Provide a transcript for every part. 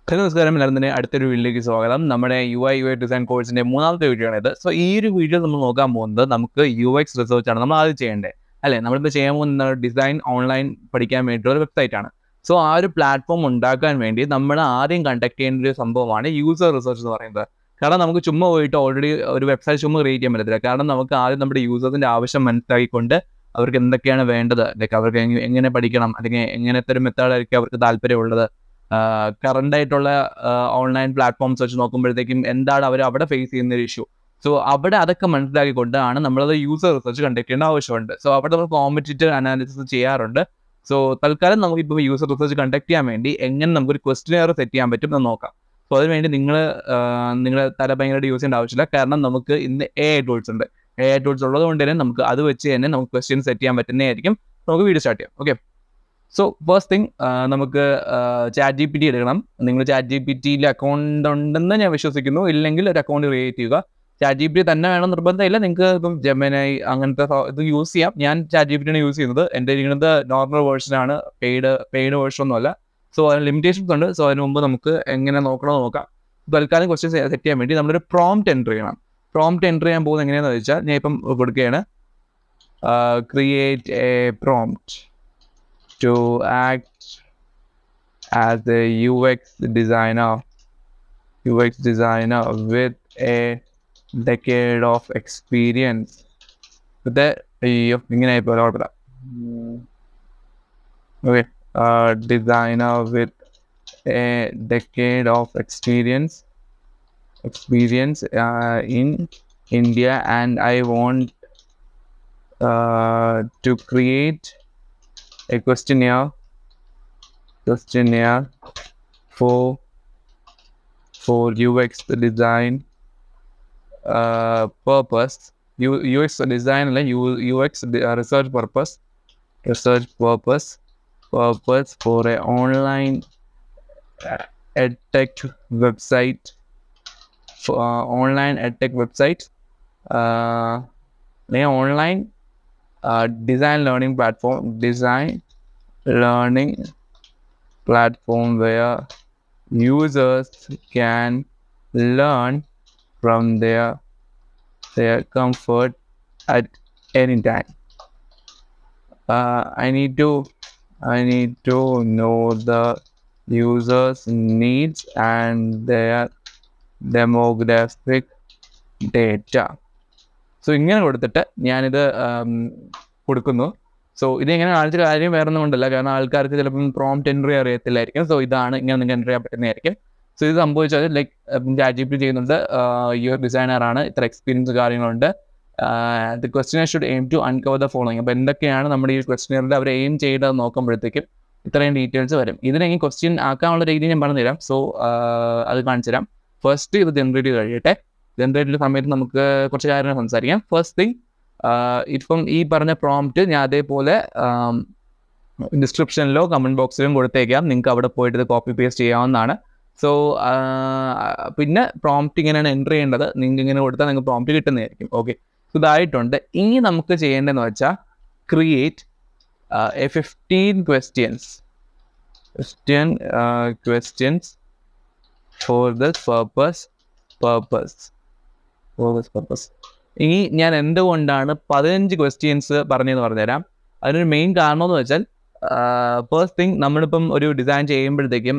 Hello നമസ്കാരം, എല്ലാവരും തന്നെ അടുത്തൊരു വീഡിയോയിലേക്ക് സ്വാഗതം. നമ്മുടെ UI ഡിസൈൻ കോഴ്സിന്റെ മൂന്നാമത്തെ വീഡിയോ ആണിത്. സോ ഈ ഒരു വീഡിയോ നമ്മൾ നോക്കാൻ പോകുന്നത് നമുക്ക് UX റിസർച്ച് ആണ് നമ്മൾ ആദ്യം ചെയ്യേണ്ടത്, അല്ലേ? നമ്മളിപ്പോൾ ചെയ്യാൻ പോകുന്ന ഡിസൈൻ ഓൺലൈൻ പഠിക്കാൻ വേണ്ടിയിട്ടുള്ള ഒരു വെബ്സൈറ്റ് ആണ്. സോ ആ ഒരു പ്ലാറ്റ്ഫോം ഉണ്ടാക്കാൻ വേണ്ടി നമ്മൾ ആദ്യം കണ്ടക്ട് ചെയ്യേണ്ട ഒരു സംഭവമാണ് യൂസർ റിസർച്ച് എന്ന് പറയുന്നത്. കാരണം നമുക്ക് ചുമ്മാ പോയിട്ട് ഓൾറെഡി ഒരു വെബ്സൈറ്റ് ചുമ്മാ ക്രിയേറ്റ് ചെയ്യാൻ പറ്റത്തില്ല. കാരണം നമുക്ക് ആദ്യം നമ്മുടെ യൂസേഴ്സിന്റെ ആവശ്യം മനസ്സിലാക്കിക്കൊണ്ട് അവർക്ക് എന്തൊക്കെയാണ് വേണ്ടത്, ലൈക്ക് അവർക്ക് എങ്ങനെ പഠിക്കണം, അല്ലെങ്കിൽ എങ്ങനത്തെ ഒരു മെത്തേഡായിരിക്കും അവർക്ക് താല്പര്യമുള്ളത്, കറണ്ട് ആയിട്ടുള്ള ഓൺലൈൻ പ്ലാറ്റ്ഫോംസ് വെച്ച് നോക്കുമ്പോഴത്തേക്കും എന്താണ് അവർ അവിടെ ഫേസ് ചെയ്യുന്ന ഒരു ഇഷ്യൂ. സോ അവിടെ അതൊക്കെ മനസ്സിലാക്കിക്കൊണ്ടാണ് നമ്മളത് യൂസർ റിസർച്ച് കണ്ടക്ട് ചെയ്യേണ്ട ആവശ്യമുണ്ട്. സോ അവിടെ നമ്മൾ കോമ്പറ്റീറ്റീവ് അനാലിസിസ് ചെയ്യാറുണ്ട്. സോ തൽക്കാലം നമുക്കിപ്പോൾ യൂസർ റിസർച്ച് കണ്ടക്ട് ചെയ്യാൻ വേണ്ടി എങ്ങനെ നമുക്കൊരു ക്വസ്റ്റ്യനെയർ സെറ്റ് ചെയ്യാൻ പറ്റും എന്ന് നോക്കാം. സോ അതിനുവേണ്ടി നിങ്ങളുടെ തല ഭയങ്കരമായിട്ട് യൂസ് ചെയ്യേണ്ട ആവശ്യമില്ല. കാരണം നമുക്ക് ഇന്ന് AI ടൂൾസ് ഉണ്ട്. AI ടൂൾസ് ഉള്ളത് കൊണ്ട് തന്നെ നമുക്ക് അത് വെച്ച് തന്നെ നമുക്ക് ക്വസ്റ്റ്യൻ സെറ്റ് ചെയ്യാൻ പറ്റുന്നതായിരിക്കും. നമുക്ക് വീഡിയോ സ്റ്റാർട്ട് ചെയ്യാം. ഓക്കെ, സോ ഫസ്റ്റ് തിങ് നമുക്ക് ChatGPT എടുക്കണം. നിങ്ങൾ ChatGPTയിൽ അക്കൗണ്ട് ഉണ്ടെന്ന് ഞാൻ വിശ്വസിക്കുന്നു. ഇല്ലെങ്കിൽ ഒരു അക്കൗണ്ട് ക്രിയേറ്റ് ചെയ്യുക. ChatGPT തന്നെ വേണം നിർബന്ധമില്ല. നിങ്ങൾക്ക് ഇപ്പം ജെമിനൈ അങ്ങനത്തെ ഇത് യൂസ് ചെയ്യാം. ഞാൻ ChatGPT ആണ് യൂസ് ചെയ്യുന്നത്. എൻ്റെ ഇരിക്കുന്നത് നോർമൽ വേർഷനാണ്, പെയ്ഡ് വേർഷൻ ഒന്നുമല്ല. സോ അതിന് ലിമിറ്റേഷൻസ് ഉണ്ട്. സോ അതിന് മുമ്പ് നമുക്ക് എങ്ങനെ നോക്കണമെന്ന് നോക്കാം. തൽക്കാലം ക്വസ്റ്റ്യൻ സെറ്റ് ചെയ്യാൻ വേണ്ടി നമ്മളൊരു പ്രോംപ്റ്റ് എൻ്റർ ചെയ്യണം. പ്രോംപ്റ്റ് എൻ്റർ ചെയ്യാൻ പോകുന്നത് എങ്ങനെയാണെന്ന് വെച്ചാൽ ഞാൻ ഇപ്പം കൊടുക്കുകയാണ്, create A prompt to act as a UX designer with a decade of experience. With that, okay, designer with a decade of experience in India, and I want to create a questionnaire for UX design purpose. UX design like UX research purpose for a online edtech website. Online design learning platform where users can learn from their comfort at any time. I need to know the users' needs and their demographic data. So ഇങ്ങനെ കൊടുത്തിട്ട് ഞാനിത് കൊടുക്കുന്നു. So ഇതിങ്ങനെ കാണിച്ച കാര്യം വേറെ ഒന്നും കൊണ്ടല്ല, കാരണം ആൾക്കാർക്ക് ചിലപ്പം പ്രോംപ്റ്റ് എൻട്രി അറിയത്തില്ലായിരിക്കും. സോ ഇതാണ് ഇങ്ങനെ നിങ്ങൾക്ക് എൻട്രി ചെയ്യാൻ പറ്റുന്നതായിരിക്കും. സോ ഇത് സംഭവിച്ചാൽ ലൈക്ക് ChatGPT ചെയ്യുന്നുണ്ട്, UX ഡിസൈനറാണ്, ഇത്ര എക്സ്പീരിയൻസ് കാര്യങ്ങളുണ്ട്, the question should aim to uncover the following. അപ്പോൾ എന്തൊക്കെയാണ് നമ്മുടെ ഈ ക്വസ്റ്റ്യനിൽ അവർ എയിം ചെയ്തത് നോക്കുമ്പോഴത്തേക്കും ഇത്രയും ഡീറ്റെയിൽസ് വരും. ഇതിനെങ്കിൽ ക്വസ്റ്റ്യൻ ആക്കാനുള്ള രീതി ഞാൻ പറഞ്ഞുതരാം. സോ അത് കാണിച്ചു തരാം. ഫസ്റ്റ് ഇത് ജനറേറ്റ് കഴിയട്ടെ. ജനറേറ്റ് സമയത്ത് നമുക്ക് കുറച്ച് കാര്യങ്ങൾ സംസാരിക്കാം. ഫസ്റ്റ് തിങ്, ഇപ്പം ഈ പറഞ്ഞ പ്രോംപ്റ്റ് ഞാൻ അതേപോലെ ഡിസ്ക്രിപ്ഷനിലോ കമൻറ്റ് ബോക്സിലും കൊടുത്തേക്കാം. നിങ്ങൾക്ക് അവിടെ പോയിട്ട് ഇത് കോപ്പി പേസ്റ്റ് ചെയ്യാവുന്നതാണ്. സോ പിന്നെ പ്രോംപ്റ്റ് ഇങ്ങനെയാണ് എൻ്റർ ചെയ്യേണ്ടത്. നിങ്ങൾക്ക് ഇങ്ങനെ കൊടുത്താൽ നിങ്ങൾക്ക് പ്രോംപ്റ്റ് കിട്ടുന്നതായിരിക്കും. ഓക്കെ, സോ ഇതായിട്ടുണ്ട്. ഇനി നമുക്ക് ചെയ്യേണ്ടതെന്ന് വെച്ചാൽ create A 15 questions for this purpose. ഇനി ഞാൻ എന്തുകൊണ്ടാണ് 15 ക്വസ്റ്റ്യൻസ് പറഞ്ഞതെന്ന് പറഞ്ഞുതരാം. അതിനൊരു മെയിൻ കാരണം എന്ന് വെച്ചാൽ, ഫസ്റ്റ് തിങ്, നമ്മളിപ്പം ഒരു ഡിസൈൻ ചെയ്യുമ്പോഴത്തേക്കും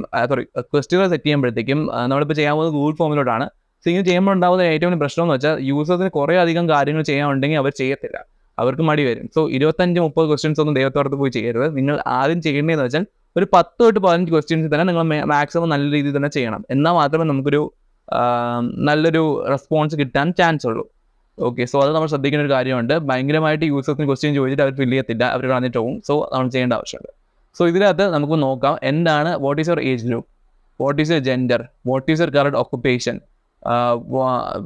ക്വസ്റ്റ്യനുകൾ സെറ്റ് ചെയ്യുമ്പോഴത്തേക്കും നമ്മളിപ്പോൾ ചെയ്യാൻ പോകുന്നത് ഗൂഗിൾ ഫോമിലോട്ടാണ്. സോ ഇങ്ങനെ ചെയ്യുമ്പോൾ ഉണ്ടാകുന്ന ഏറ്റവും വലിയ പ്രശ്നം എന്ന് വെച്ചാൽ യൂസേഴ്സിന് കുറേ അധികം കാര്യങ്ങൾ ചെയ്യാനുണ്ടെങ്കിൽ അവർ ചെയ്യത്തില്ല, അവർക്ക് മടി വരും. സോ 25-30 ക്വസ്റ്റ്യൻസ് ഒന്നും ദൈവത്തോടത്ത് പോയി ചെയ്യരുത്. നിങ്ങൾ ആദ്യം ചെയ്യേണ്ടതെന്ന് വെച്ചാൽ ഒരു 10 തൊട്ട് 15 ക്വസ്റ്റ്യൻസ് തന്നെ നിങ്ങൾ മാക്സിമം നല്ല രീതിയിൽ തന്നെ ചെയ്യണം. എന്നാൽ മാത്രമേ നമുക്കൊരു നല്ലൊരു റെസ്പോൺസ് കിട്ടാൻ ചാൻസ് ഉള്ളൂ. ഓക്കെ, സോ അത് നമ്മൾ ശ്രദ്ധിക്കേണ്ട ഒരു കാര്യമുണ്ട്. ഭയങ്കരമായിട്ട് യൂസേഴ്സിന് ക്വസ്റ്റ്യൻ ചോദിച്ചിട്ട് അവർ ഫില്ല് ചെയ്യത്തില്ല, അവർ കളഞ്ഞിട്ട് പോകും. സോ നമ്മൾ ചെയ്യേണ്ട ആവശ്യമുണ്ട്. സോ ഇതിനകത്ത് നമുക്ക് നോക്കാം എന്താണ്, what is your age group, what is your gender, what is your current occupation,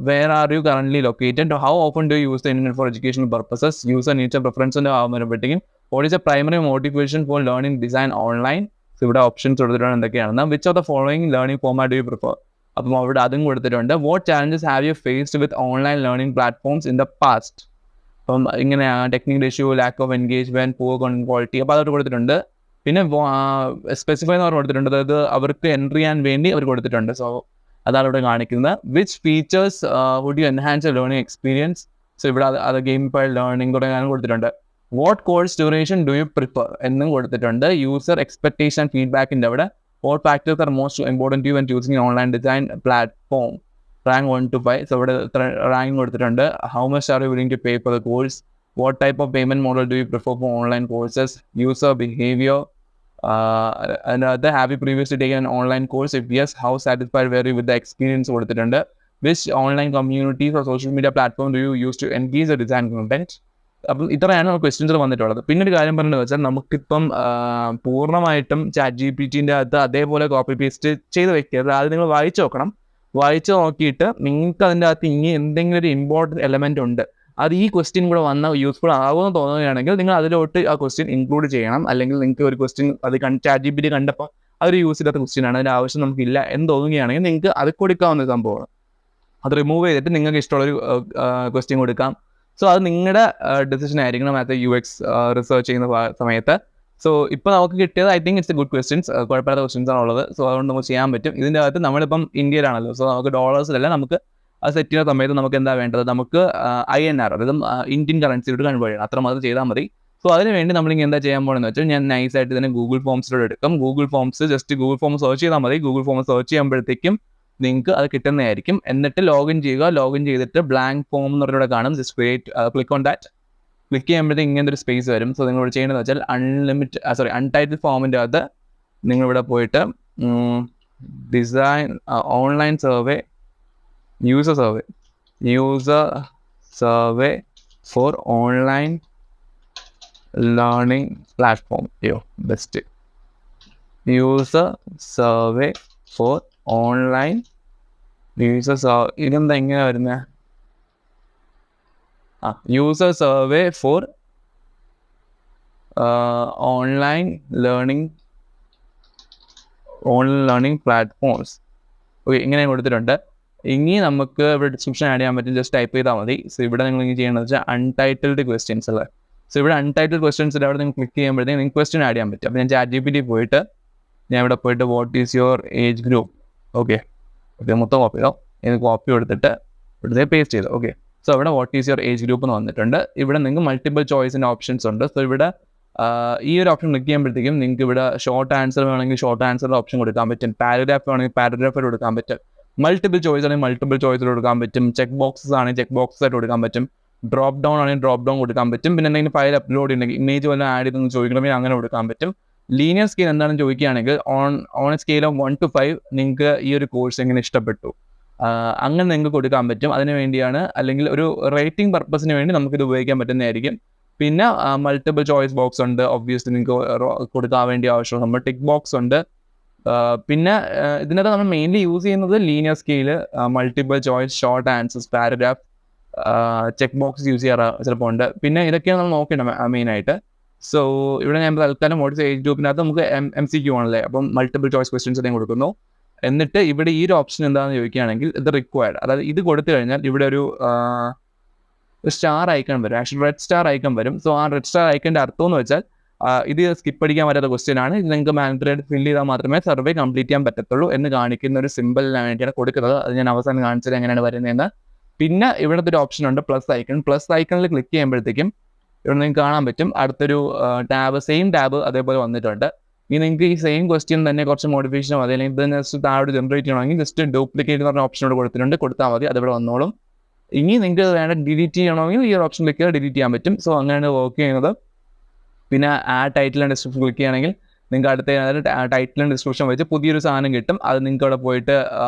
where are you currently located, how often do you use the internet for educational purposes, user needs and preference ആകുമ്പോഴത്തേക്കും what is the primary motivation for learning design online. So ഇവിടെ options കൊടുത്തിട്ടുണ്ട് എന്തൊക്കെയാണ്. which of the following learning format do you prefer. അപ്പം അവിടെ അതും കൊടുത്തിട്ടുണ്ട്. what challenges have you faced with online learning platforms in the past. അപ്പം ഇങ്ങനെയാണ് technical issue, lack of engagement, poor content quality. അപ്പോൾ അതോട്ട് കൊടുത്തിട്ടുണ്ട്. പിന്നെ സ്പെസിഫൈ എന്ന് പറഞ്ഞ് കൊടുത്തിട്ടുണ്ട്, അതായത് അവർക്ക് എൻട്രി ചെയ്യാൻ വേണ്ടി അവർ കൊടുത്തിട്ടുണ്ട്. സോ അതാണ് ഇവിടെ കാണിക്കുന്നത്. Which features would you enhance a learning experience? So ഇവിടെ അത് ഗെയിമിഫൈ ലേണിംഗ് തുടങ്ങാനും കൊടുത്തിട്ടുണ്ട്. What course duration do you prefer എന്നും കൊടുത്തിട്ടുണ്ട്. യൂസർ എക്സ്പെക്ടേഷൻ ഫീഡ്ബാക്കിൻ്റെ അവിടെ what factors are most important to when choosing online design platform, rank 1 to 5. So ഇവിടെ rank കൊടുത്തിട്ടുണ്ട്. How much are you willing to pay for the course? What type of payment model do you prefer for online courses? User behavior. Another, have you previously taken an online course? If yes, how satisfied were you with the experience? Which online communities or social media platform do you use to engage the design content? അപ്പം ഇത്രയാണ് ക്വസ്റ്റ്യൻസിൽ വന്നിട്ടുള്ളത്. പിന്നെ ഒരു കാര്യം പറഞ്ഞത് വെച്ചാൽ നമുക്കിപ്പം പൂർണ്ണമായിട്ടും ChatGPT-ൻ്റെ അകത്ത് അതേപോലെ കോപ്പി പേസ്റ്റ് ചെയ്ത് വെക്കരുത്. അത് നിങ്ങൾ വായിച്ച് നോക്കിയിട്ട് നിങ്ങൾക്ക് അതിൻ്റെ അകത്ത് ഇനി എന്തെങ്കിലും ഒരു ഇമ്പോർട്ടൻറ്റ് എലമെൻ്റ് ഉണ്ട്, അത് ഈ ക്വസ്റ്റ്യൻ കൂടെ വന്നാൽ യൂസ്ഫുൾ ആകുമെന്ന് തോന്നുകയാണെങ്കിൽ നിങ്ങൾ അതിലോട്ട് ആ ക്വസ്റ്റ്യൻ ഇൻക്ലൂഡ് ചെയ്യണം. അല്ലെങ്കിൽ നിങ്ങൾക്ക് ഒരു ക്വസ്റ്റ്യൻ അത് ChatGPT കണ്ടപ്പോൾ അതൊരു യൂസ് ചെയ്യാത്ത ക്വസ്റ്റ്യനാണ്, അതിൻ്റെ ആവശ്യം നമുക്കില്ല എന്ന് തോന്നുകയാണെങ്കിൽ നിങ്ങൾക്ക് അത് കൊടുക്കാവുന്ന സംഭവമാണ്. അത് റിമൂവ് ചെയ്തിട്ട് നിങ്ങൾക്ക് ഇഷ്ടമുള്ളൊരു ക്വസ്റ്റ്യൻ കൊടുക്കാം. സോ അത് നിങ്ങളുടെ ഡെസിഷൻ ആയിരിക്കണം ആസ് എ UX റിസർച്ച് ചെയ്യുന്ന സമയത്ത്. സോ ഇപ്പോൾ നമുക്ക് കിട്ടിയത് I think it's A good questions, കുഴപ്പമില്ലാത്ത ക്വസ്റ്റ്യൻസ് ആണുള്ളത്. സോ അതുകൊണ്ട് നമുക്ക് ചെയ്യാൻ പറ്റും. ഇതിൻ്റെ അകത്ത് നമ്മളിപ്പം ഇന്ത്യയിലാണല്ലോ, സോ നമുക്ക് ഡോളേഴ്സിലല്ല, നമുക്ക് അത് സെറ്റ് ചെയ്യുന്ന സമയത്ത് നമുക്ക് എന്താ വേണ്ടത്, നമുക്ക് INR, അതായത് ഇന്ത്യൻ കറൻസിയോട് കൺവേർട്ട് ചെയ്യണം, അത്രമാത്രം ചെയ്താൽ മതി. സോ അതിന് വേണ്ടി നമ്മളിങ്ങനെ എന്താ ചെയ്യാൻ പോകുന്നത് വെച്ചാൽ, ഞാൻ നൈസായിട്ട് തന്നെ ഗൂഗിൾ ഫോംസിലൂടെ എടുക്കും. Google forms just Google form search ചെയ്താൽ മതി. ഗൂഗിൾ ഫോം സെർച്ച് ചെയ്യുമ്പോഴത്തേക്കും നിങ്ങൾക്ക് അത് കിട്ടുന്നതായിരിക്കും. എന്നിട്ട് ലോഗിൻ ചെയ്യുക. ലോഗിൻ ചെയ്തിട്ട് ബ്ലാങ്ക് ഫോം എന്ന് പറഞ്ഞിവിടെ കാണും. Just click on that. Click ചെയ്യുമ്പോഴത്തേക്ക് ഇങ്ങനത്തെ ഒരു സ്പേസ് വരും. സോ നിങ്ങളിവിടെ ചെയ്യേണ്ടത് വെച്ചാൽ അൺടൈറ്റിൽ ഫോമിൻ്റെ അകത്ത് നിങ്ങളിവിടെ പോയിട്ട് design online survey user survey for online learning platform. Best user survey for online ഇതെന്താ എങ്ങനെ വരുന്നത്? user survey for online learning platforms. Okay, ഇങ്ങനെ കൊടുത്തിട്ടുണ്ട്. ഇനി നമുക്ക് ഇവിടെ ഡിസ്ക്രിപ്ഷൻ ആഡ് ചെയ്യാൻ പറ്റും, ജസ്റ്റ് ടൈപ്പ് ചെയ്താൽ മതി. സോ ഇവിടെ നിങ്ങൾ ഇങ്ങനെ ചെയ്യേണ്ടത് വെച്ചാൽ അൺടൈറ്റിൽഡ് ക്വസ്റ്റ്യൻസ് അല്ലേ. സോ ഇവിടെ അൺടൈറ്റിൽഡ് ക്വസ്റ്റ്യൻസിൽ അവിടെ നിങ്ങൾ ക്ലിക്ക് ചെയ്യുമ്പോഴത്തേക്ക് നിങ്ങൾക്ക് ക്വസ്റ്റ്യൻ ആഡ് ചെയ്യാൻ പറ്റും. അപ്പോൾ ഞാൻ ChatGPT പോയിട്ട് ഇവിടെ what is your age group? Okay, മൊത്തം കോപ്പി ചെയ്തോ. എനിക്ക് കോപ്പി കൊടുത്തിട്ട് ഇവിടുത്തെ പേസ്റ്റ് ചെയ്തു. ഓക്കെ, സോ ഇവിടെ what is your age group എന്ന് വന്നിട്ടുണ്ട്. ഇവിടെ നിങ്ങൾക്ക് മൾട്ടിപ്പിൾ ചോയ്സിൻ്റെ ഓപ്ഷൻസ് ഉണ്ട്. സോ ഇവിടെ ഈ ഒരു ഓപ്ഷൻ ക്ലിക്ക് ചെയ്യുമ്പോഴത്തേക്കും നിങ്ങൾക്ക് ഇവിടെ ഷോർട്ട് ആൻസർ വേണമെങ്കിൽ ഷോർട്ട് ആൻസറിൻ്റെ ഓപ്ഷൻ കൊടുക്കാൻ പറ്റും. പാരഗ്രാഫ് വേണമെങ്കിൽ പാരഗ്രാഫ് കൊടുക്കാൻ പറ്റും. മൾട്ടിപ്പിൾ ചോയ്സ് ആണെങ്കിൽ മൾട്ടിപ്പിൾ ചോയ്സിൽ കൊടുക്കാൻ പറ്റും. ചെക്ക് ബോക്സസ് ആണെങ്കിൽ ചെക്ക് ബോക്സസ് ആയിട്ട് കൊടുക്കാൻ പറ്റും. ഡ്രോപ്പ് ഡൗൺ ആണെങ്കിൽ ഡ്രോപ്പ് ഡൗൺ കൊടുക്കാൻ പറ്റും. പിന്നെ എന്തെങ്കിലും ഫയൽ അപ്ലോഡ് ഉണ്ടെങ്കിൽ ഇമേജ് വല്ല ആഡ് ചെയ്തെന്ന് ചോദിക്കണമെങ്കിൽ അങ്ങനെ കൊടുക്കാൻ പറ്റും. ലീനിയർ സ്കെയിൽ എന്താണെന്ന് ചോദിക്കുകയാണെങ്കിൽ on A scale of 1 to 5 നിങ്ങൾക്ക് ഈ ഒരു കോഴ്സ് എങ്ങനെ ഇഷ്ടപ്പെട്ടു, അങ്ങനെ നിങ്ങൾക്ക് കൊടുക്കാൻ പറ്റും. അതിന് വേണ്ടിയാണ്, അല്ലെങ്കിൽ ഒരു റേറ്റിംഗ് പർപ്പസിന് വേണ്ടി നമുക്കിത് ഉപയോഗിക്കാൻ പറ്റുന്നതായിരിക്കും. പിന്നെ മൾട്ടിപ്പിൾ ചോയ്സ് ബോക്സ് ഉണ്ട്, ഒബ്വിയസ്ലി നിങ്ങൾക്ക് കൊടുക്കാൻ വേണ്ടി ആവശ്യമുള്ള നമ്മൾ ടിക്ക് ബോക്സ് ഉണ്ട്. പിന്നെ ഇതിനകത്ത് നമ്മൾ മെയിൻലി യൂസ് ചെയ്യുന്നത് linear scale, multiple choice, short answers, paragraph, check box use ചെയ്യാറ് ചിലപ്പോൾ ഉണ്ട്. പിന്നെ ഇതൊക്കെയാണ് നമ്മൾ നോക്കേണ്ടത് മെയിനായിട്ട്. സോ ഇവിടെ ഞാൻ തൽക്കാലം വാട്ട്സ് ഏജ് ഗ്രൂപ്പിനകത്ത് നമുക്ക് MCQ ആണല്ലേ, അപ്പം മൾട്ടിപ്പിൾ ചോയ്സ് ക്വസ്റ്റ്യൻസ് ഞാൻ കൊടുക്കുന്നു. എന്നിട്ട് ഇവിടെ ഈ ഒരു ഓപ്ഷൻ എന്താണെന്ന് ചോദിക്കുകയാണെങ്കിൽ ഇത് റിക്വയർഡ്, അതായത് ഇത് കൊടുത്തു കഴിഞ്ഞാൽ ഇവിടെ ഒരു സ്റ്റാർ ഐക്കൺ വരും, ആക്ച്വലി റെഡ് സ്റ്റാർ ഐക്കൺ വരും. സോ ആ റെഡ് സ്റ്റാർ ഐക്കൻ്റെ അർത്ഥം എന്ന് വെച്ചാൽ ഇത് സ്കിപ്പ് അടിക്കാൻ പറ്റാത്ത ക്വസ്റ്റ്യൻ ആണ്, ഇത് നിങ്ങൾക്ക് മാൻഡേറ്ററി ഫിൽ ചെയ്താൽ മാത്രമേ സർവേ കംപ്ലീറ്റ് ചെയ്യാൻ പറ്റത്തുള്ളൂ എന്ന് കാണിക്കുന്ന ഒരു സിമ്പിളിന് വേണ്ടിയാണ് കൊടുക്കുന്നത്. അത് ഞാൻ അവസാനം കാണിച്ചത് എങ്ങനെയാണ് വരുന്നതെന്ന്. പിന്നെ ഇവിടുത്തെ ഒരു ഓപ്ഷൻ ഉണ്ട് പ്ലസ് ഐക്കൺ. പ്ലസ് ഐക്കണിൽ ക്ലിക്ക് ചെയ്യുമ്പോഴത്തേക്കും ഇവിടെ നിങ്ങൾക്ക് കാണാൻ പറ്റും അടുത്തൊരു ടാബ്, സെയിം ടാബ് അതേപോലെ വന്നിട്ടുണ്ട്. ഇനി നിങ്ങൾക്ക് ഈ സെയിം ക്വസ്റ്റ്യൻ തന്നെ കുറച്ച് മോഡിഫിക്കേഷൻ മതി, അല്ലെങ്കിൽ ഇത് ജസ്റ്റ് താഴെ ജനറേറ്റ് ചെയ്യണമെങ്കിൽ ജസ്റ്റ് ഡ്യൂപ്ലിക്കേറ്റ് എന്ന് പറഞ്ഞ ഓപ്ഷനോട് കൊടുത്തിട്ടുണ്ട്, കൊടുത്താൽ മതി, അതിവിടെ വന്നോളും. ഇനി നിങ്ങൾക്ക് വേണ്ട ഡിലീറ്റ് ചെയ്യണമെങ്കിൽ ഈ ഒരു ഓപ്ഷൻ ക്ലിക്ക് ചെയ്താൽ ഡിലീറ്റ് ചെയ്യാൻ പറ്റും. സോ അങ്ങനെയാണ് വർക്ക് ചെയ്യുന്നത്. പിന്നെ ടൈറ്റിൽ ആൻഡ് ഡിസ്ക്രിപ്ഷൻ ക്ലിക്ക് ചെയ്യുകയാണെങ്കിൽ നിങ്ങൾക്ക് അടുത്ത ടൈറ്റിൽ ആൻഡ് ഡിസ്ക്രിപ്ഷൻ വെച്ച് പുതിയൊരു സാധനം കിട്ടും. അത് നിങ്ങൾക്ക് അവിടെ പോയിട്ട്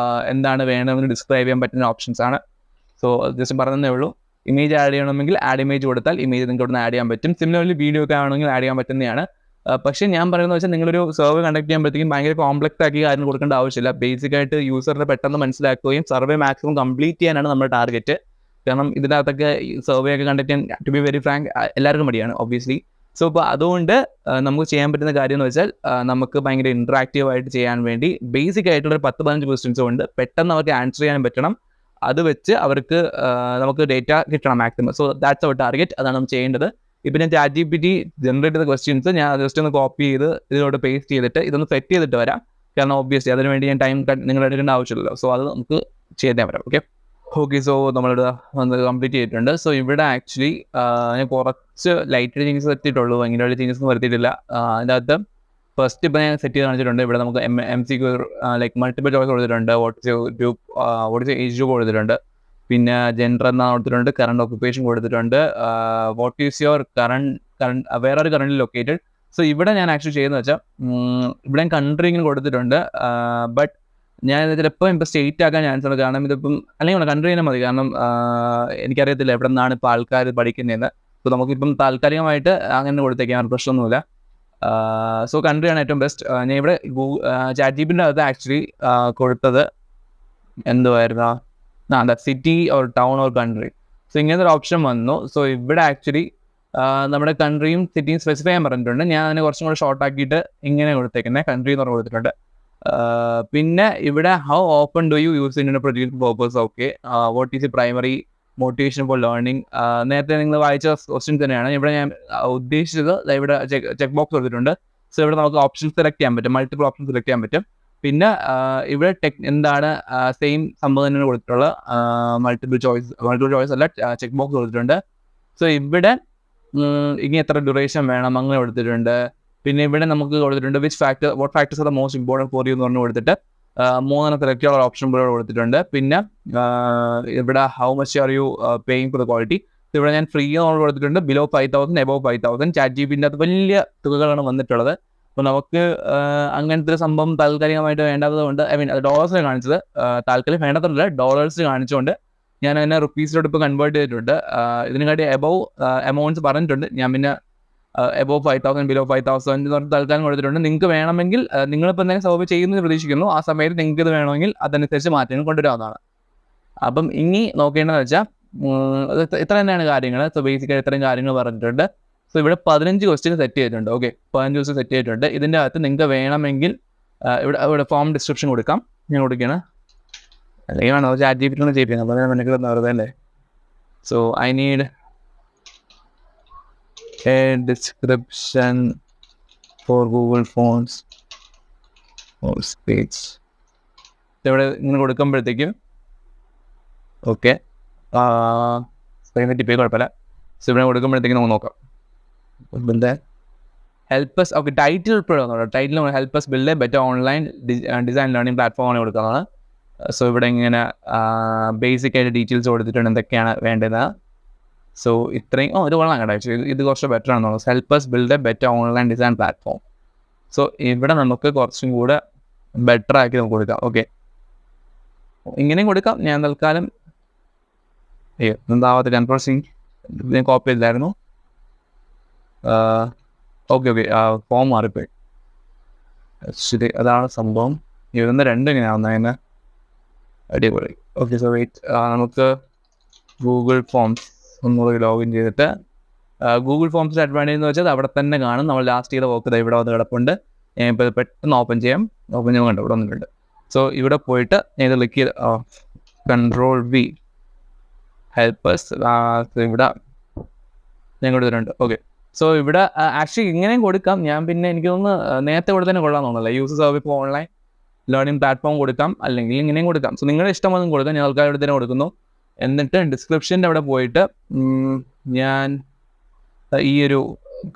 എന്താണ് വേണ്ടതെന്ന് ഡിസ്ക്രൈബ് ചെയ്യാൻ പറ്റുന്ന ഓപ്ഷൻസ് ആണ്. സോ ജസ്റ്റ് പറഞ്ഞതേ ഉള്ളൂ. ഇമേജ് ആഡ് ചെയ്യണമെങ്കിൽ ആഡ് ഇമേജ് കൊടുത്താൽ ഇമേജ് നിങ്ങൾക്ക് ഇവിടെ നിന്ന് ആഡ് ചെയ്യാൻ പറ്റും. സിമിലർലി വീഡിയോ ഒക്കെ ആണെങ്കിൽ ആഡ് ചെയ്യാൻ പറ്റുന്നതാണ്. പക്ഷേ ഞാൻ പറയുന്നത് വെച്ചാൽ നിങ്ങളൊരു സർവേ കണ്ടക്ട് ചെയ്യുമ്പോഴത്തേക്കും ഭയങ്കര കോംപ്ലക്സ് ആക്കി കാര്യം കൊടുക്കേണ്ട ആവശ്യമില്ല. ബേസിക്കായിട്ട് യൂസറിനെ പെട്ടെന്ന് മനസ്സിലാക്കുകയും സർവേ മാക്സിമം കംപ്ലീറ്റ് ചെയ്യാനാണ് നമ്മുടെ ടാർഗറ്റ്. കാരണം ഇതിനകത്തൊക്കെ സർവേ ഒക്കെ കണ്ടക്ട് ചെയ്യാൻ, ടു ബി വെരി ഫ്രാങ്ക്, എല്ലാവർക്കും മടിയാണ് ഒബ്വിയസ്ലി. സോ ഇപ്പോൾ അതുകൊണ്ട് നമുക്ക് ചെയ്യാൻ പറ്റുന്ന കാര്യം എന്ന് വെച്ചാൽ നമുക്ക് ഭയങ്കര ഇൻട്രാക്റ്റീവ് ആയിട്ട് ചെയ്യാൻ വേണ്ടി ബേസിക് ആയിട്ടുള്ള ഒരു 10-15 ക്വസ്റ്റ്യൻസ് കൊണ്ട് പെട്ടെന്ന് അവർക്ക് ആൻസർ ചെയ്യാൻ പറ്റണം. അത് വെച്ച് അവർക്ക് നമുക്ക് ഡേറ്റ കിട്ടണം maximum. So that's our target. അതാണ് നമ്മൾ ചെയ്യേണ്ടത്. ഇപ്പം ഞാൻ ChatGPT ജനറേറ്റ് ചെയ്ത ക്വസ്റ്റ്യൻസ് ഞാൻ ജസ്റ്റ് ഒന്ന് കോപ്പി ചെയ്ത് ഇതിലോട്ട് പേസ്റ്റ് ചെയ്തിട്ട് ഇതൊന്ന് സെറ്റ് ചെയ്തിട്ട് വരാം. കാരണം ഒബ്വിയസ്ലി അതിന് വേണ്ടി ഞാൻ ടൈം നിങ്ങൾ എടുക്കേണ്ട ആവശ്യമില്ലല്ലോ. സോ അത് നമുക്ക് ചെയ്തേ വരാം. ഓക്കെ സോ നമ്മളിവിടെ വന്ന് കംപ്ലീറ്റ് ചെയ്തിട്ടുണ്ട്. സോ ഇവിടെ ആക്ച്വലി ഞാൻ കുറച്ച് ലൈറ്റ് ചേഞ്ചസ് വരുത്തിയിട്ടുള്ളൂ, ഭയങ്കര വലിയ ചേഞ്ചസ് ഒന്നും വരുത്തിയിട്ടില്ല. അതിൻ്റെ അകത്ത് ഫസ്റ്റ് ഇപ്പം ഞാൻ സെറ്റ് ചെയ്ത് കാണിച്ചിട്ടുണ്ട്. ഇവിടെ നമുക്ക് MCQ ലൈക്ക് മൾട്ടിപ്പിൾ ചോയ്സ് കൊടുത്തിട്ടുണ്ട്, വാട്ട് ഇസ് ഏജ് ഗ്രൂപ്പ് കൊടുത്തിട്ടുണ്ട്, പിന്നെ ജെൻഡർ എന്നാ കൊടുത്തിട്ടുണ്ട്, കറണ്ട് ഓക്യുപ്പേഷൻ കൊടുത്തിട്ടുണ്ട്, വാട്ട് ഈസ് യുവർ വേറെ ഒരു കറണ്ട് ലൊക്കേറ്റഡ്. സോ ഇവിടെ ഞാൻ ആക്ച്വലി ചെയ്യുന്നത് വെച്ചാൽ ഇവിടെ ഞാൻ കൺട്രി ഇങ്ങനെ കൊടുത്തിട്ടുണ്ട്. ബട്ട് ഞാൻ ചിലപ്പോൾ ഇപ്പോൾ സ്റ്റേറ്റ് ആക്കാൻ ചാൻസ് ഉണ്ട്. കാരണം ഇതിപ്പം അല്ലെങ്കിൽ കൺട്രി തന്നെ മതി. കാരണം എനിക്കറിയത്തില്ല എവിടെ നിന്നാണ് ഇപ്പോൾ ആൾക്കാർ പഠിക്കുന്നതെന്ന്. സോ നമുക്കിപ്പം താൽക്കാലികമായിട്ട് അങ്ങനെ കൊടുത്തേക്കാൻ പ്രശ്നമൊന്നുമില്ല. സോ കൺട്രിയാണ് ഏറ്റവും ബെസ്റ്റ്. ഞാൻ ഇവിടെ ChatGPTൻ്റെ അകത്ത് ആക്ച്വലി കൊടുത്തത് എന്തുവായിരുന്നു, അതാ city or town or country. So ഇങ്ങനത്തെ ഒരു ഓപ്ഷൻ വന്നു. സോ ഇവിടെ ആക്ച്വലി നമ്മുടെ കൺട്രിയും സിറ്റിയും സ്പെസിഫൈ ചെയ്യാൻ പറഞ്ഞിട്ടുണ്ട്. ഞാൻ അതിനെ കുറച്ചും കൂടെ ഷോർട്ട് ആക്കിയിട്ട് ഇങ്ങനെ കൊടുത്തേക്കുന്നത് കൺട്രി എന്ന് പറഞ്ഞ് കൊടുത്തിട്ടുണ്ട്. പിന്നെ ഇവിടെ how open do you use in project purpose. Okay, what is A primary motivation for learning. നേരത്തെ നിങ്ങൾ വായിച്ച ക്വസ്റ്റ്യൻസ് തന്നെയാണ്. ഇവിടെ ഞാൻ ഉദ്ദേശിച്ചത് ഇവിടെ ചെക്ക് ബോക്സ് കൊടുത്തിട്ടുണ്ട്. സോ ഇവിടെ നമുക്ക് ഓപ്ഷൻ സെലക്ട് ചെയ്യാൻ പറ്റും, മൾട്ടിപ്പിൾ ഓപ്ഷൻ സെലക്ട് ചെയ്യാൻ പറ്റും. പിന്നെ ഇവിടെ എന്താണ് സെയിം സംഭവം തന്നെ കൊടുത്തിട്ടുള്ള മൾട്ടിപ്പിൾ ചോയ്സ് അല്ല, ചെക്ക് ബോക്സ് കൊടുത്തിട്ടുണ്ട്. സോ ഇവിടെ ഇനി എത്ര ഡ്യൂറേഷൻ വേണം അങ്ങനെ കൊടുത്തിട്ടുണ്ട്. പിന്നെ ഇവിടെ നമുക്ക് കൊടുത്തിട്ടുണ്ട് what factors are the most important for you എന്ന് പറഞ്ഞ് കൊടുത്തിട്ട് 3 സെലക്ട് ചെയ്യാനുള്ള ഓപ്ഷൻ ഇവിടെ കൊടുത്തിട്ടുണ്ട്. പിന്നെ ഇവിടെ how much are U paying for the quality. ഇവിടെ ഞാൻ ഫ്രീ എന്ന് കൊടുത്തിട്ടുണ്ട്, ബിലോ 5,000 എബോവ് 5,000. ChatGPTൻ്റെ അകത്ത് വലിയ തുകകളാണ് വന്നിട്ടുള്ളത്. അപ്പോൾ നമുക്ക് അങ്ങനത്തെ ഒരു സംഭവം താൽക്കാലികമായിട്ട് വേണ്ടാത്തത് കൊണ്ട്, ഐ മീൻ ഡോളേഴ്സിന് കാണിച്ചത്, താൽക്കാലികം വേണ്ടാത്തതല്ല ഡോളേഴ്സ് കാണിച്ചുകൊണ്ട് ഞാൻ അതിനെ റുപ്പീസിലോട്ട് ഇപ്പോൾ കൺവേർട്ട് ചെയ്തിട്ടുണ്ട്. ഇതിനെക്കാട്ടി എബോവ് എമൗണ്ട്സ് പറഞ്ഞിട്ടുണ്ട്. ഞാൻ പിന്നെ എബോവ് 5,000 ബിലോ 5,000 എന്ന് പറഞ്ഞ് തൽക്കാലം കൊടുത്തിട്ടുണ്ട്. നിങ്ങൾക്ക് വേണമെങ്കിൽ നിങ്ങളിപ്പോൾ എന്തെങ്കിലും സർവ് ചെയ്യുന്നത് പ്രതീക്ഷിക്കുന്നു, ആ സമയത്ത് നിങ്ങൾക്ക് ഇത് വേണമെങ്കിൽ അതനുസരിച്ച് മാറ്റങ്ങൾ കൊണ്ടുവരാവുന്നതാണ്. അപ്പം ഇനി നോക്കേണ്ടതെന്ന് വെച്ചാൽ ഇത്ര തന്നെയാണ് കാര്യങ്ങൾ. സോ ബേസിക്കായി ഇത്രയും കാര്യങ്ങൾ പറഞ്ഞിട്ടുണ്ട്. സോ ഇവിടെ 15 ക്വസ്റ്റ്യൻ സെറ്റ് ചെയ്തിട്ടുണ്ട്. ഓക്കെ, 15 ക്വസ്റ്റ്യൻ സെറ്റ് ചെയ്തിട്ടുണ്ട്. ഇതിൻ്റെ അകത്ത് നിങ്ങൾക്ക് വേണമെങ്കിൽ ഇവിടെ ഫോം ഡിസ്ക്രിപ്ഷൻ കൊടുക്കാം. ഞാൻ കൊടുക്കുകയാണ്, അല്ലെങ്കിൽ വേണം ChatGPT ചെയ്യിപ്പിക്കണം. അപ്പോൾ എനിക്ക് വെറുതെ അല്ലേ. So I need A description for Google forms speech. ഇവിടെ ഇങ്ങനെ കൊടുക്കുമ്പോഴത്തേക്കും ഓക്കെ സ്ക്രീനിൽ ടിപ്പേ കുഴപ്പമില്ല. സോ ഇവിടെ കൊടുക്കുമ്പോഴത്തേക്കും നമുക്ക് നോക്കാം. പിന്നെ ഹെൽപ്പ് അസ്, ഓക്കെ ടൈറ്റിൽ ഉൾപ്പെടുന്നുണ്ട്. Title help us build a better online design learning platform ആണ് കൊടുക്കുന്നത്. സോ ഇവിടെ ഇങ്ങനെ ബേസിക് ആയിട്ട് ഡീറ്റെയിൽസ് കൊടുത്തിട്ടുണ്ട് എന്തൊക്കെയാണ് വേണ്ടത്. സോ ഇത്രയും ഇത് കൊള്ളാം കേട്ടോ. ആക്ച്വലി ഇത് കുറച്ച് ബെറ്റർ ആണെന്ന്. Help us build a better online design platform. So ഇവിടെ നമുക്ക് കുറച്ചും കൂടെ ബെറ്റർ ആക്കി നമുക്ക് കൊടുക്കാം. ഓക്കെ, ഇങ്ങനെയും കൊടുക്കാം. ഞാൻ തൽക്കാലം എന്താവാത്ത 10% ഞാൻ കോപ്പി ചെയ്തായിരുന്നു. ഓക്കെ ഫോം മാറിപ്പോയി. ശരി, അതാണ് സംഭവം. ഇവിടുന്ന് 2 എങ്ങനെയാവുന്നതിന് അടിപൊളി. ഓക്കെ, സോ വെയിറ്റ്, നമുക്ക് ഗൂഗിൾ ഫോംസ് ഒന്നുകൂടി ലോഗിൻ ചെയ്തിട്ട് ഗൂഗിൾ ഫോംസിൻ്റെ അഡ്വാൻറ്റേജ് എന്ന് വെച്ചാൽ അവിടെ തന്നെ കാണും. നമ്മൾ ലാസ്റ്റ് ചെയ്ത വർക്ക് ഇവിടെ വന്ന് കിടപ്പുണ്ട്. ഞാൻ ഇപ്പോൾ പെട്ടെന്ന് ഓപ്പൺ ചെയ്യാം കണ്ടു ഇവിടെ വന്നിട്ടുണ്ട്. സോ ഇവിടെ പോയിട്ട് ഞാൻ ഇത് ക്ലിക്ക് ചെയ്ത് Ctrl+V ഹെൽപ്പേഴ്സ് ഇവിടെ ഞാൻ കൊടുത്തിട്ടുണ്ട്. ഓക്കെ, സോ ഇവിടെ ആക്ച്വലി ഇങ്ങനെയും കൊടുക്കാം. ഞാൻ പിന്നെ എനിക്ക് തോന്നുന്നു നേരത്തെ ഇവിടെ തന്നെ കൊള്ളാൻ തോന്നുന്നില്ല. Use service for online learning platform കൊടുക്കാം, അല്ലെങ്കിൽ ഇങ്ങനെയും കൊടുക്കാം. സോ നിങ്ങളുടെ ഇഷ്ടമൊന്നും കൊടുക്കാം. ഞാൻ ആൾക്കാർ ഇവിടെ തന്നെ കൊടുക്കുന്നു. എന്നിട്ട് ഡിസ്ക്രിപ്ഷൻ്റെ അവിടെ പോയിട്ട് ഞാൻ ഈ ഒരു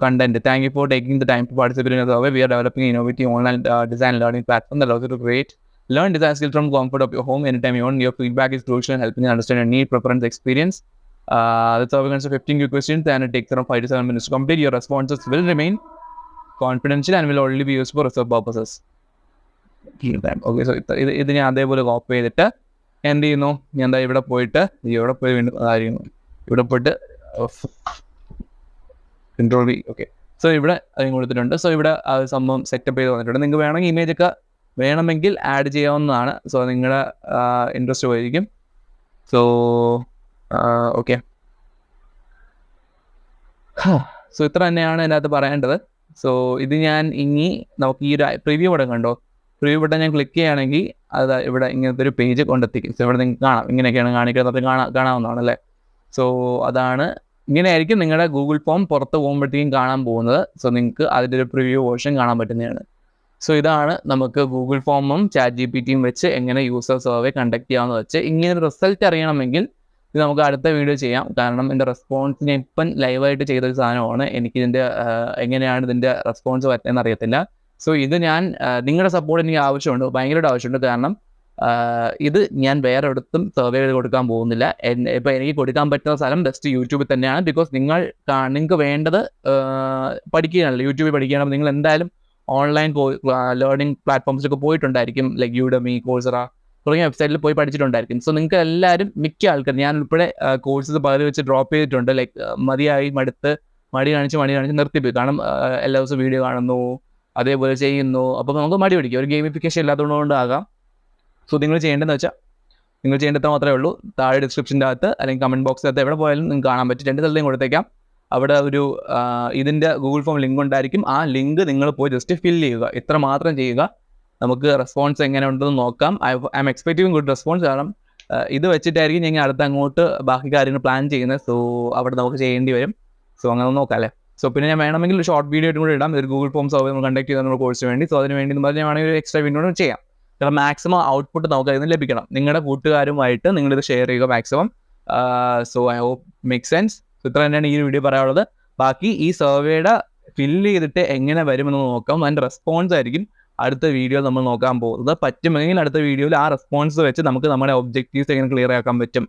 content, thank you for taking the time to participate in survey. We are developing innovative online design learning platform that allows you to create learn design skills from comfort of your home anytime you want. Your feedback is crucial in helping you understand your need, preference, experience. The survey consists of 15 quick questions and it takes around 5 to 7 minutes to complete. Your responses will remain confidential and will only be used for research purposes. Okay, so ഇത് ഞാൻ അതേപോലെ copy ചെയ്തിട്ട് എന്ത് ചെയ്യുന്നു, ഞാൻ എന്താ ഇവിടെ പോയിട്ട് വീണ്ടും ആയിരിക്കുന്നു. ഇവിടെ പോയിട്ട് Ctrl+V. ഓക്കെ, സോ ഇവിടെ അതിന് കൊടുത്തിട്ടുണ്ട്. സോ ഇവിടെ സംഭവം സെറ്റപ്പ് ചെയ്ത് വന്നിട്ടുണ്ട്. നിങ്ങൾക്ക് വേണമെങ്കിൽ ഇമേജ് ഒക്കെ വേണമെങ്കിൽ ആഡ് ചെയ്യാവുന്നതാണ്. സോ നിങ്ങളുടെ ഇൻട്രസ്റ്റ് പോയിരിക്കും. സോ ഓക്കെ, സോ ഇത്ര തന്നെയാണ് ഇതിനകത്ത് പറയേണ്ടത്. സോ ഇത് ഞാൻ ഇനി നമുക്ക് ഈ ഒരു പ്രിവ്യൂ ബട്ടൺ കണ്ടോ, പ്രിവ്യൂ ബട്ടൺ ഞാൻ ക്ലിക്ക് ചെയ്യുകയാണെങ്കിൽ അത് ഇവിടെ ഇങ്ങനത്തെ ഒരു പേജ് കൊണ്ടെത്തിക്കും. സോ ഇവിടെ നിങ്ങൾക്ക് കാണാം, ഇങ്ങനെയൊക്കെയാണ് കാണിക്കുന്നത്. കാണാവുന്നതാണ് അല്ലേ. സോ അതാണ് ഇങ്ങനെയായിരിക്കും നിങ്ങളുടെ ഗൂഗിൾ ഫോം പുറത്ത് പോകുമ്പോഴത്തേക്കും കാണാൻ പോകുന്നത്. സോ നിങ്ങൾക്ക് അതിൻ്റെ ഒരു പ്രിവ്യൂ വേർഷൻ കാണാൻ പറ്റുന്നതാണ്. സോ ഇതാണ് നമുക്ക് ഗൂഗിൾ ഫോമും ChatGPTയും വെച്ച് എങ്ങനെ യൂസർ സർവേ കണ്ടക്ട് ചെയ്യാമെന്ന് വെച്ച്. ഇങ്ങനെ റിസൾട്ട് അറിയണമെങ്കിൽ ഇത് നമുക്ക് അടുത്ത വീഡിയോ ചെയ്യാം. കാരണം ഇതിൻ്റെ റെസ്പോൺസ് ഞാൻ ഇപ്പം ലൈവായിട്ട് ചെയ്തൊരു സാധനമാണ്. എനിക്കിതിൻ്റെ എങ്ങനെയാണ് ഇതിൻ്റെ റെസ്പോൺസ് വരുന്നതെന്ന് അറിയത്തില്ല. സോ ഇത് ഞാൻ നിങ്ങളുടെ സപ്പോർട്ട് എനിക്ക് ആവശ്യമുണ്ട്, ഭയങ്കരമായിട്ട് ആവശ്യമുണ്ട്. കാരണം ഇത് ഞാൻ വേറെ ഒരിടത്തും സർവേ ചെയ്ത് കൊടുക്കാൻ പോകുന്നില്ല. ഇപ്പം എനിക്ക് കൊടുക്കാൻ പറ്റുന്ന സ്ഥലം ബെസ്റ്റ് യൂട്യൂബിൽ തന്നെയാണ്. ബിക്കോസ് നിങ്ങൾക്ക് വേണ്ടത് പഠിക്കുകയാണല്ലോ, യൂട്യൂബിൽ പഠിക്കുകയാണെങ്കിൽ നിങ്ങൾ എന്തായാലും online learning പ്ലാറ്റ്ഫോംസിലൊക്കെ പോയിട്ടുണ്ടായിരിക്കും. Like Udemy, Coursera തുടങ്ങിയ വെബ്സൈറ്റിൽ പോയി പഠിച്ചിട്ടുണ്ടായിരിക്കും. സോ നിങ്ങൾക്ക് എല്ലാവരും മിക്ക ആൾക്കാർ, ഞാൻ ഉൾപ്പെടെ കോഴ്സസ് പകുതി വെച്ച് ഡ്രോപ്പ് ചെയ്തിട്ടുണ്ട്. ലൈക്ക് മതി കാണിച്ച് നിർത്തിപ്പോയി. കാരണം എല്ലാ ദിവസവും വീഡിയോ കാണുന്നു, അതേപോലെ ചെയ്യുന്നു. അപ്പോൾ നമുക്ക് മടി പിടിക്കും. ഒരു ഗെയിമിഫിക്കേഷൻ ഇല്ലാത്തതുകൊണ്ടാകാം. സോ നിങ്ങൾ ചെയ്യേണ്ടതെന്ന് വെച്ചാൽ നിങ്ങൾ ചെയ്യേണ്ടത് മാത്രമേ ഉള്ളൂ. താഴെ ഡിസ്ക്രിപ്ഷൻ്റെ അകത്ത് അല്ലെങ്കിൽ കമൻറ്റ് ബോക്സിനകത്ത് എവിടെ പോയാലും നിങ്ങൾക്ക് കാണാൻ പറ്റും. 2 സ്ഥലത്തേയും കൊടുത്തേക്കാം. അവിടെ ഒരു ഇതിൻ്റെ ഗൂഗിൾ ഫോം ലിങ്ക് ഉണ്ടായിരിക്കും. ആ ലിങ്ക് നിങ്ങൾ പോയി ജസ്റ്റ് ഫില്ല് ചെയ്യുക. ഇത്ര മാത്രം ചെയ്യുക. നമുക്ക് റെസ്പോൺസ് എങ്ങനെ ഉണ്ടെന്ന് നോക്കാം. I am expecting good response. കാരണം ഇത് വെച്ചിട്ടായിരിക്കും ഞങ്ങൾ അടുത്ത് അങ്ങോട്ട് ബാക്കി കാര്യങ്ങൾ പ്ലാൻ ചെയ്യുന്നത്. സോ അവിടെ നമുക്ക് ചെയ്യേണ്ടി വരും. സോ അങ്ങനെ നോക്കാം അല്ലേ. സോ പിന്നെ ഞാൻ വേണമെങ്കിൽ ഒരു ഷോർട്ട് വീഡിയോ ആയിട്ട് കൂടെ ഇടാം. ഒരു ഗൂഗിൾ ഫോം സർവേ നമ്മൾ കണ്ടക്ട് ചെയ്ത നമ്മുടെ കോഴ്സിന് വേണ്ടി. സോ അതിന് വേണ്ടി പറഞ്ഞാൽ വേണമെങ്കിൽ ഒരു എക്സ്ട്രാ വീഡിയോ ചെയ്യാം. കാരണം മാക്സിമം ഔട്ട്പുട്ട് നമുക്ക് അതിൽ നിന്ന് ലഭിക്കണം. നിങ്ങളുടെ കൂട്ടുകാരുമായിട്ട് നിങ്ങളിത് ഷെയർ ചെയ്യുക maximum. So I hope make sense. So ഇത്ര തന്നെയാണ് ഈ വീഡിയോ പറയാനുള്ളത്. ബാക്കി ഈ സർവേയുടെ ഫില്ല് ചെയ്തിട്ട് എങ്ങനെ വരുമെന്ന് നോക്കാം. അതിൻ്റെ റെസ്പോൺസ് ആയിരിക്കും അടുത്ത വീഡിയോ നമ്മൾ നോക്കാൻ പോകുന്നത്. പറ്റുമെങ്കിൽ അടുത്ത വീഡിയോയിൽ ആ റെസ്പോൺസ് വെച്ച് നമുക്ക് നമ്മുടെ ഒബ്ജക്റ്റീവ്സ് എങ്ങനെ ക്ലിയർ ആക്കാൻ പറ്റും,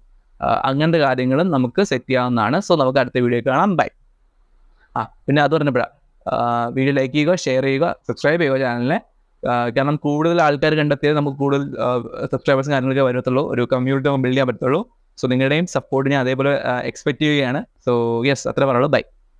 അങ്ങനത്തെ കാര്യങ്ങളും നമുക്ക് സെറ്റ് ചെയ്യാവുന്നതാണ്. സോ നമുക്ക് അടുത്ത വീഡിയോ കാണാം. ബൈ. പിന്നെ അത് പറഞ്ഞപ്പോഴാണ് വീഡിയോ ലൈക്ക് ചെയ്യുക, ഷെയർ ചെയ്യുക, സബ്സ്ക്രൈബ് ചെയ്യുക ചാനലിനെ. കാരണം കൂടുതൽ ആൾക്കാർ കണ്ടെത്തിയാൽ നമുക്ക് കൂടുതൽ സബ്സ്ക്രൈബേഴ്സും കാര്യങ്ങളൊക്കെ വരത്തുള്ളൂ. ഒരു കമ്മ്യൂണിറ്റി ബിൽഡ് ചെയ്യാൻ പറ്റത്തുള്ളൂ. സോ നിങ്ങളുടെയും സപ്പോർട്ട് ഞാൻ അതേപോലെ എക്സ്പെക്റ്റ് ചെയ്യുകയാണ്. സോ യെസ്, അത്ര പറയുള്ളൂ. ബൈ.